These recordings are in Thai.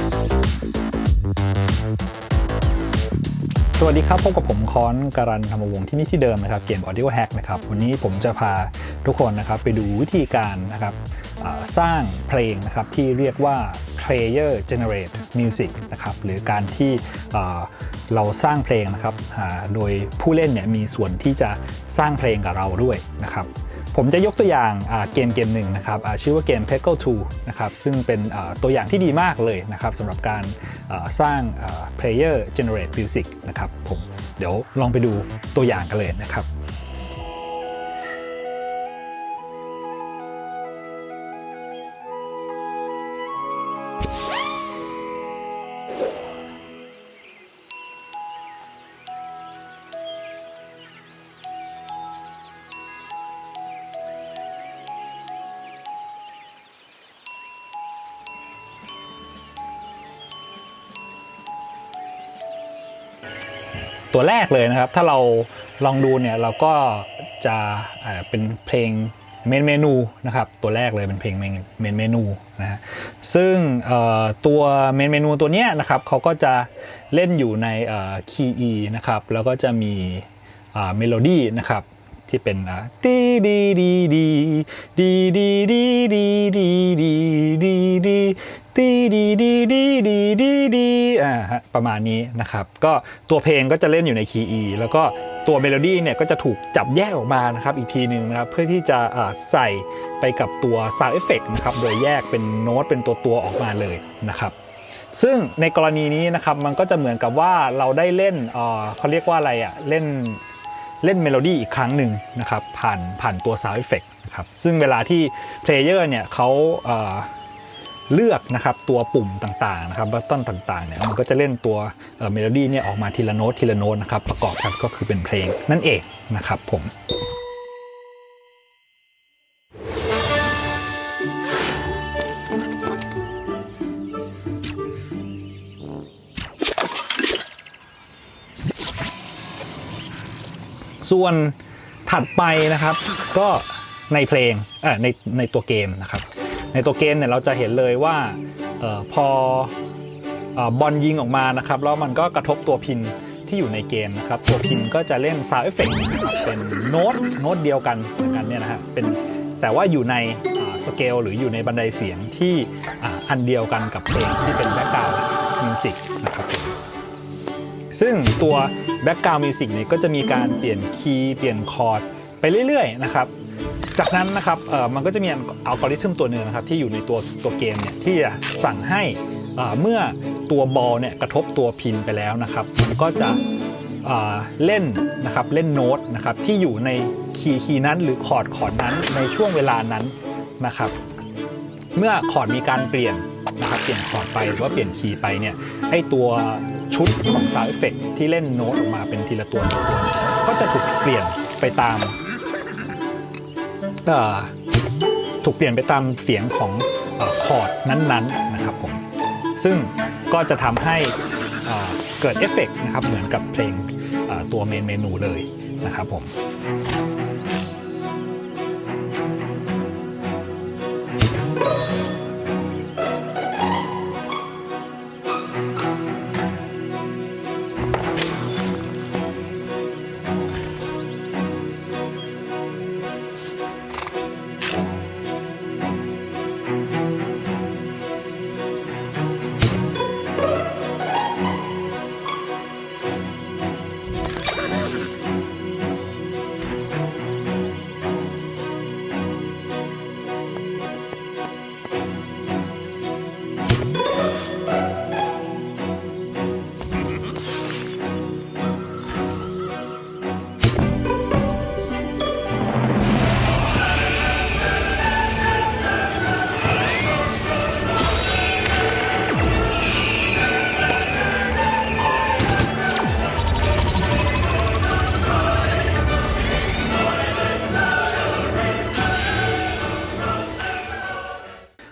สวัสดีครับพบกับผมค้อนการันธรรมวงศ์ที่นี่ที่เดิมนะครับเกม Audio Hack นะครับวันนี้ผมจะพาทุกคนนะครับไปดูวิธีการนะครับสร้างเพลงนะครับที่เรียกว่า Player Generate Music นะครับหรือการที่เราสร้างเพลงนะครับโดยผู้เล่นเนี่ยมีส่วนที่จะสร้างเพลงกับเราด้วยนะครับผมจะยกตัวอย่างเกมหนึ่งนะครับชื่อว่าเกม Peggle 2 นะครับซึ่งเป็นตัวอย่างที่ดีมากเลยนะครับสำหรับการสร้าง Player Generate Music นะครับผมเดี๋ยวลองไปดูตัวอย่างกันเลยนะครับตัวแรกเลยนะครับถ้าเราลองดูเนี่ยเราก็จะเป็นเพลงเมนูนะครับตัวแรกเลยเป็นเพลงเมนูนะฮะซึ่งตัวเมนูตัวนี้นะครับเขาก็จะเล่นอยู่ในคีย์ E นะครับแล้วก็จะมีเมโลดี้นะครับที่เป็นดีดีดีดีดีดีดีดีดีดีดีดีดีดีดีดีดีดีดีประมาณนี้นะครับก็ตัวเพลงก็จะเล่นอยู่ในคีย์ E แล้วก็ตัวเมโลดี้เนี่ยก็จะถูกจับแยกออกมานะครับอีกทีหนึ่งนะครับเพื่อที่จะใส่ไปกับตัว Sound Effect นะครับโดยแยกเป็นโน้ตเป็นตัวออกมาเลยนะครับซึ่งในกรณีนี้นะครับมันก็จะเหมือนกับว่าเราได้เล่นเขาเรียกว่าอะไรเล่นเมโลดี้อีกครั้งหนึ่งนะครับผ่านตัว Sound Effect นะครับซึ่งเวลาที่เพลเยอร์เนี่ยเขาเลือกนะครับตัวปุ่มต่างๆนะครับบัตตอนต่างๆเนี่ยมันก็จะเล่นตัวเมโลดี้เนี่ยออกมาทีละโน้ตนะครับประกอบกันก็คือเป็นเพลงนั่นเองนะครับผมส่วนถัดไปนะครับก็ในเพลงในตัวเกมนะครับในตัวเกมเนี่ยเราจะเห็นเลยว่าพอบอลยิงออกมานะครับแล้วมันก็กระทบตัวพินที่อยู่ในเกมนะครับตัวพินก็จะเล่น Sound Effect นะครับเป็นโน้ตเดียวกันเหมือนกันเนี่ยนะฮะเป็นแต่ว่าอยู่ในสเกลหรืออยู่ในบันไดเสียงที่อันเดียวกันกับเพลงที่เป็น Background Music นะครับซึ่งตัว Background Music เนี่ยก็จะมีการเปลี่ยนคีย์เปลี่ยนคอร์ดไปเรื่อยๆนะครับจากนั้นนะครับมันก็จะมีอัลกอริทึมตัวหนึ่งนะครับที่อยู่ในตัวเกมเนี่ยที่จะสั่งให้เมื่อตัวบอลเนี่ยกระทบตัวพินไปแล้วนะครับมันก็จะเล่นนะครับเล่นโน้ตนะครับที่อยู่ในคีย์นั้นหรือคอร์ดนั้นในช่วงเวลานั้นนะครับเมื่อคอร์ดมีการเปลี่ยนนะครับเปลี่ยนคอร์ดไปหรือว่าเปลี่ยนคีย์ไปเนี่ยให้ตัวชุดของ Sound Effect ที่เล่นโน้ตออกมาเป็นทีละตัวก็จะถูกเปลี่ยนไปตามเสียงของคอร์ดนั้นๆนะครับผมซึ่งก็จะทำให้เกิดเอฟเฟกต์นะครับเหมือนกับเพลงตัวเมนูเลยนะครับผม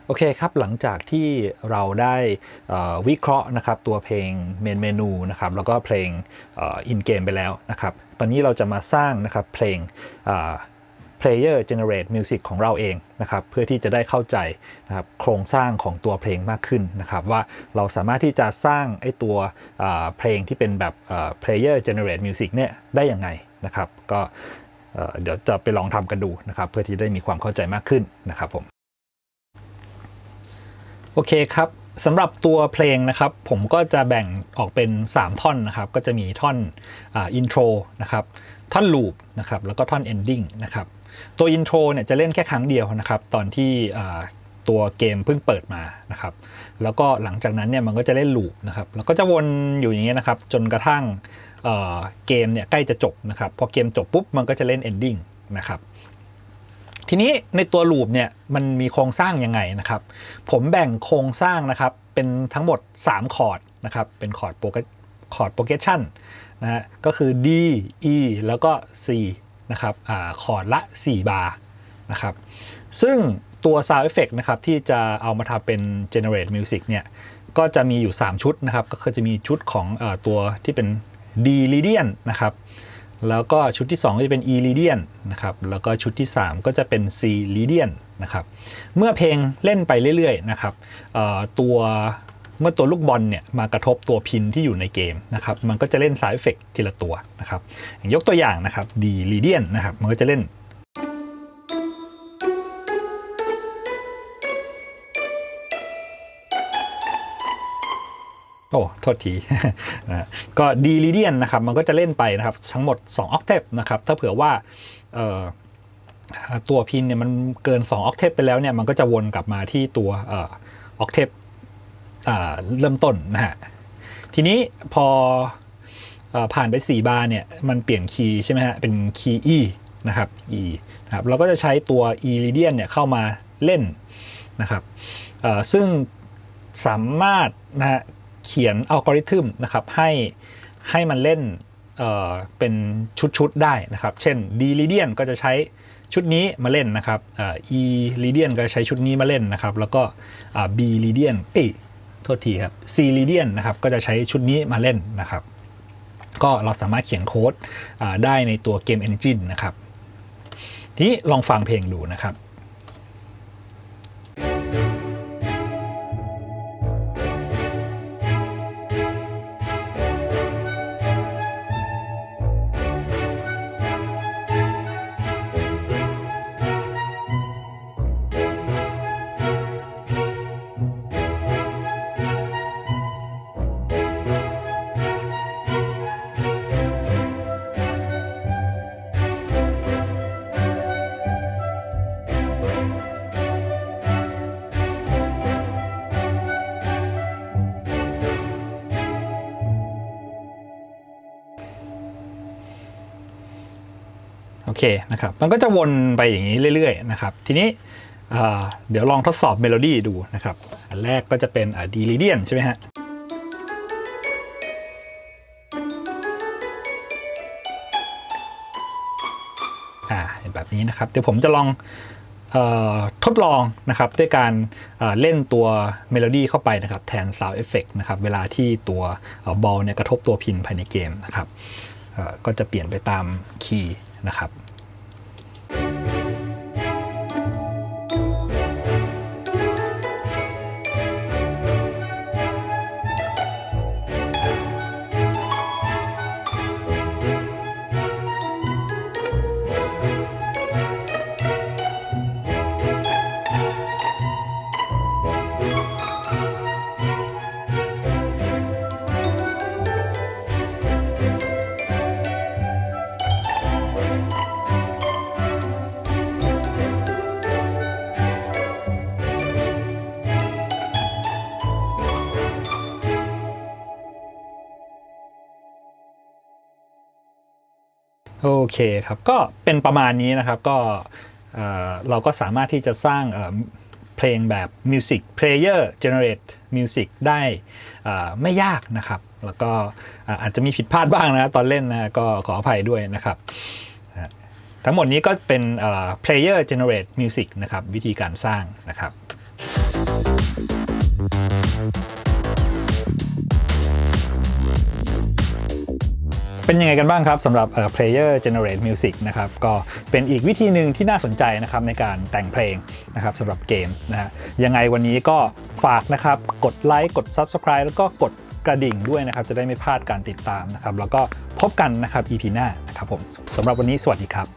โอเคครับหลังจากที่เราได้วิเคราะห์นะครับตัวเพลงเมนูนะครับแล้วก็เพลงอินเกมไปแล้วนะครับตอนนี้เราจะมาสร้างนะครับเพลง Player Generate Music ของเราเองนะครับเพื่อที่จะได้เข้าใจนะครับโครงสร้างของตัวเพลงมากขึ้นนะครับว่าเราสามารถที่จะสร้างไอ้ตัวเพลงที่เป็นแบบ Player Generate Music เนี่ยได้ยังไงนะครับก็เดี๋ยวจะไปลองทำกันดูนะครับเพื่อที่ได้มีความเข้าใจมากขึ้นนะครับผมโอเคครับสำหรับตัวเพลงนะครับผมก็จะแบ่งออกเป็น3ท่อนนะครับก็จะมีท่อนอินโทรนะครับท่อนลูปนะครับแล้วก็ท่อนเอนดิ้งนะครับตัวอินโทรเนี่ยจะเล่นแค่ครั้งเดียวนะครับตอนที่ตัวเกมเพิ่งเปิดมานะครับแล้วก็หลังจากนั้นเนี่ยมันก็จะเล่นลูปนะครับแล้วก็จะวนอยู่อย่างเงี้ยนะครับจนกระทั่งเกมเนี่ยใกล้จะจบนะครับพอเกมจบปุ๊บมันก็จะเล่นเอนดิ้งนะครับทีนี้ในตัวลูปเนี่ยมันมีโครงสร้างยังไงนะครับผมแบ่งโครงสร้างนะครับเป็นทั้งหมด3คอร์ดนะครับเป็นคอร์ดโปรเกรสชันนะฮะก็คือ D E แล้วก็ C นะครับคอร์ดละ4บาร์นะครับซึ่งตัว Sound Effect นะครับที่จะเอามาทำเป็น Generate Music เนี่ยก็จะมีอยู่3ชุดนะครับก็คือจะมีชุดของตัวที่เป็น D Lydian นะครับแล้วก็ชุดที่2ก็จะเป็น E Lydian นะครับแล้วก็ชุดที่3ก็จะเป็น C Lydian นะครับเมื่อเพลงเล่นไปเรื่อยๆนะครับเมื่อตัวลูกบอลเนี่ยมากระทบตัวพินที่อยู่ในเกมนะครับมันก็จะเล่น Sound Effect ทีละตัวนะครับยกตัวอย่างนะครับ D Lydian นะครับมันก็จะเล่นโอ้โทษที นะก็ D Lydian นะครับมันก็จะเล่นไปนะครับทั้งหมด2 octave นะครับถ้าเผื่อว่าตัวพินเนี่ยมันเกิน2 octave ไปแล้วเนี่ยมันก็จะวนกลับมาที่ตัวoctave เริ่มต้นนะฮะทีนี้พอผ่านไป4บาร์เนี่ยมันเปลี่ยนคีย์ใช่ไหมฮะเป็นคีย์ E นะครับ E นะครับเราก็จะใช้ตัว E Lydian เนี่ยเข้ามาเล่นนะครับซึ่งสามารถนะฮะเขียนอัลกอริทึมนะครับให้มันเล่นเป็นชุดๆได้นะครับเช่น D Lydian ก็จะใช้ชุดนี้มาเล่นนะครับE Lydian ก็จะใช้ชุดนี้มาเล่นนะครับแล้วก็ B Lydian โทษทีครับ C Lydian นะครับก็จะใช้ชุดนี้มาเล่นนะครับก็เราสามารถเขียนโค้ดได้ในตัวเกม Engine นะครับทีนี้ลองฟังเพลงดูนะครับโอเคนะครับมันก็จะวนไปอย่างนี้เรื่อยๆนะครับทีนี้เดี๋ยวลองทดสอบเมโลดี้ดูนะครับอันแรกก็จะเป็นD Lydian ใช่ไหมฮะแบบนี้นะครับเดี๋ยวผมจะลองทดลองนะครับด้วยการเล่นตัวเมโลดี้เข้าไปนะครับแทน Sound Effect นะครับเวลาที่ตัวบอลเนี่ยกระทบตัวพินภายในเกมนะครับก็จะเปลี่ยนไปตามคีย์นะครับโอเคครับก็เป็นประมาณนี้นะครับก็เราก็สามารถที่จะสร้างเพลงแบบ Music Player Generate Music ได้ไม่ยากนะครับแล้วก็อาจจะมีผิดพลาดบ้างนะตอนเล่นนะก็ขออภัยด้วยนะครับทั้งหมดนี้ก็เป็น Player Generate Music นะครับวิธีการสร้างนะครับ เป็นยังไงกันบ้างครับสำหรับPlayer Generate Music นะครับก็เป็นอีกวิธีหนึ่งที่น่าสนใจนะครับในการแต่งเพลงนะครับสำหรับเกมนะฮะยังไงวันนี้ก็ฝากนะครับกดไลค์กด Subscribe แล้วก็กดกระดิ่งด้วยนะครับจะได้ไม่พลาดการติดตามนะครับแล้วก็พบกันนะครับ EP หน้านะครับผมสำหรับวันนี้สวัสดีครับ